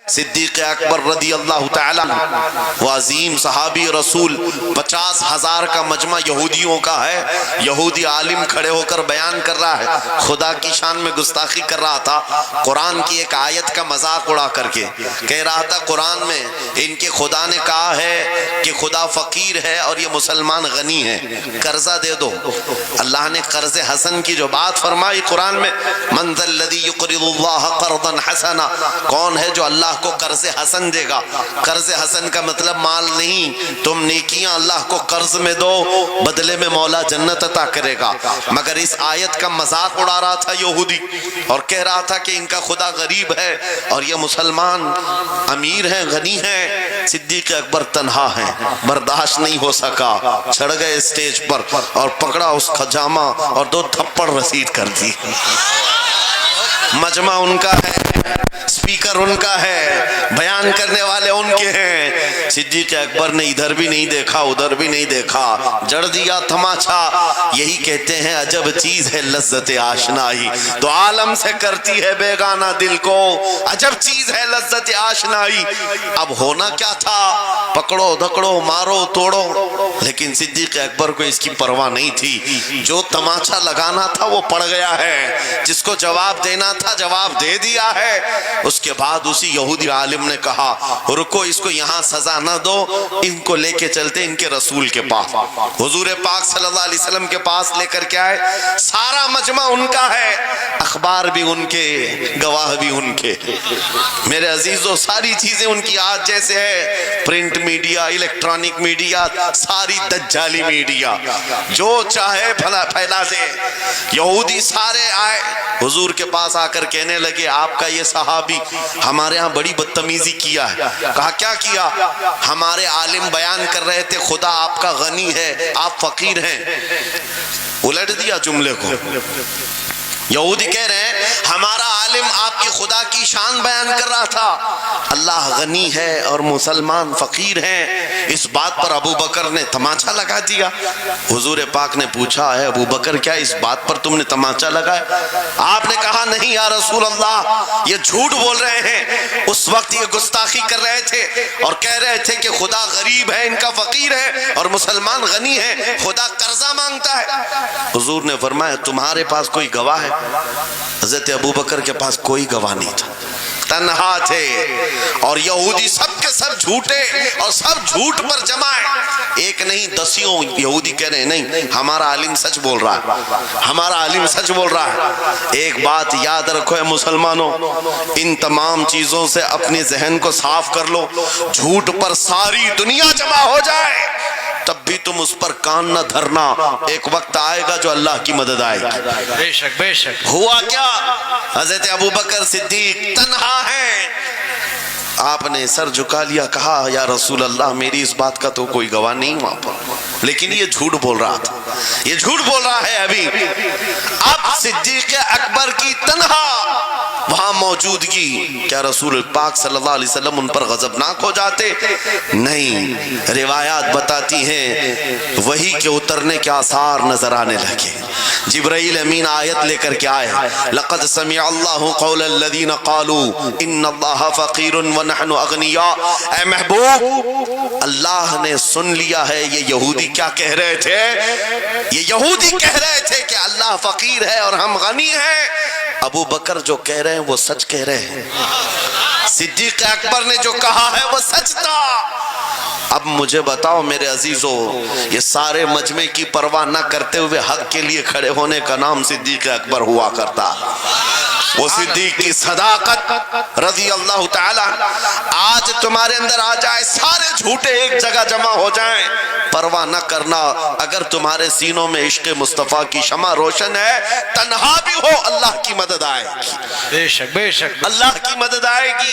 صدیق اکبر رضی اللہ تعالیٰ وہ عظیم صحابی رسول 50,000 کا مجمع یہودیوں کا ہے. یہودی عالم کھڑے ہو کر بیان کر رہا ہے, خدا کی شان میں گستاخی کر رہا تھا, قرآن کی ایک آیت کا مذاق اڑا کر کے کہہ رہا تھا قرآن میں ان کے خدا نے کہا ہے کہ خدا فقیر ہے اور یہ مسلمان غنی ہے, قرضہ دے دو. اللہ نے قرض حسن کی جو بات فرمائی قرآن میں, من ذا الذی یقرض اللہ قرضا حسنا, کون ہے جو اللہ کو قرض حسن دے گا. قرض حسن کا مطلب مال نہیں, تم نیکیاں اللہ کو قرض میں دو, بدلے میں مولا جنت عطا کرے گا. مگر اس آیت کا مذاق اڑا رہا تھا یہودی اور کہہ رہا تھا کہ ان کا خدا غریب ہے اور یہ مسلمان امیر ہیں, غنی ہیں. صدیق اکبر تنہا ہیں, برداشت نہیں ہو سکا, چڑھ گئے اسٹیج پر اور پکڑا اس کا جامہ اور 2 تھپڑ رسید کر دی. مجمع ان کا ہے, سپیکر ان کا ہے, بیان کرنے والے ان کے ہیں. صدیق اکبر نے ادھر بھی نہیں دیکھا ادھر بھی نہیں دیکھا, جڑ دیا تماچا. یہی کہتے ہیں عجب چیز ہے لذت آشنائی, تو عالم سے کرتی ہے بیگانہ دل کو. عجب چیز ہے لذت آشنائی. اب ہونا کیا تھا, پکڑو دھکڑو مارو توڑو, لیکن صدیق اکبر کو اس کی پرواہ نہیں تھی. جو تماچا لگانا تھا وہ پڑ گیا ہے, جس کو جواب دینا تھا جواب دے دیا ہے. اس کے بعد اسی یہودی عالم نے کہا رکو, اس کو یہاں سزا نہ دو, ان کو لے کے چلتے ان کے رسول کے پاس. حضور پاک صلی اللہ علیہ وسلم کے پاس لے کر کے آئے. سارا مجمع ان کا ہے, اخبار بھی ان کے, گواہ بھی ان کے. میرے عزیزو ساری چیزیں ان کی آج جیسے ہے, پرنٹ میڈیا, الیکٹرانک میڈیا, ساری دجالی میڈیا, جو چاہے پھیلا دے. یہودی سارے آئے حضور کے پاس آ کر کہنے لگے آپ کا یہ صحابی ہمارے ہاں بڑی بدتمیزی کیا ہے. کہا کیا کیا؟ ہمارے عالم بیان کر رہے تھے خدا آپ کا غنی ہے آپ فقیر ہیں. الٹ دیا جملے کو. یہودی کہہ رہے ہیں ہمارا عالم آپ کی خدا کی شان بیان کر رہا تھا, اللہ غنی ہے اور مسلمان فقیر ہیں. اس بات پر ابو بکر نے تماچا لگا دیا. حضور پاک نے پوچھا ہے ابو بکر کیا اس بات پر تم نے تماچا لگایا؟ آپ نے کہا نہیں یا رسول اللہ, یہ جھوٹ بول رہے ہیں. اس وقت یہ گستاخی کر رہے تھے اور کہہ رہے تھے کہ خدا غریب ہے, ان کا فقیر ہے, اور مسلمان غنی ہے, خدا قرضہ مانگتا ہے. حضور نے فرمایا تمہارے پاس کوئی گواہ ہے؟ حضرت ابوبکر کے پاس کوئی گواہ نہیں تھا, تنہا تھے. اور یہودی سب کے سب جھوٹے اور سب جھوٹ پر جمع ہے. ایک نہیں دسیوں یہودی کہہ رہے ہیں نہیں ہمارا عالم سچ بول رہا ہے, ہمارا عالم سچ بول رہا ہے. ایک بات یاد رکھو اے مسلمانوں, ان تمام چیزوں سے اپنے ذہن کو صاف کر لو. جھوٹ پر ساری دنیا جمع ہو جائے تب بھی تم اس پر کان نہ دھرنا, ایک وقت آئے گا جو اللہ کی مدد آئے گی. بے شک بے شک. ہوا کیا, حضرت ابوبکر صدیق تنہا ہیں. آپ نے سر جھکا لیا, کہا یا رسول اللہ میری اس بات کا تو کوئی گواہ نہیں وہاں پر, لیکن یہ جھوٹ بول رہا تھا, یہ جھوٹ بول رہا ہے ابھی. اب صدیق اکبر کی تنہا وہاں موجودگی, کیا رسول پاک صلی اللہ علیہ وسلم ان پر غضبناک ہو جاتے؟ نہیں. روایات بتاتی ہیں وحی کے اترنے کے آثار نظر آنے لگے. جبرائیل امین آیت لے کر کے آئے, لقد سمع اللہ قول الذین قالوا ان اللہ فقیر ونحن اغنیاء. اے محبوب اللہ نے سن لیا ہے یہ یہودی کیا کہہ رہے تھے. یہ یہودی کہہ رہے تھے کہ اللہ فقیر ہے اور ہم غنی ہیں. ابو بکر جو کہہ رہے ہیں وہ سچ کہہ رہے ہیں, صدیق اکبر نے جو کہا ہے وہ سچ تھا. اب مجھے بتاؤ میرے عزیزو, یہ سارے مجمع کی پرواہ نہ کرتے ہوئے حق کے لیے کھڑے ہونے کا نام صدیق اکبر ہوا کرتا. وہ صدیق کی صداقت رضی اللہ تعالی آج تمہارے اندر آ جائے, سارے جھوٹے ایک جگہ جمع ہو جائیں, پرواہ نہ کرنا. اگر تمہارے سینوں میں عشق مصطفیٰ کی شمع روشن ہے, تنہا بھی ہو اللہ کی مدد آئے گی. بے شک بے شک. اللہ کی مدد آئے گی.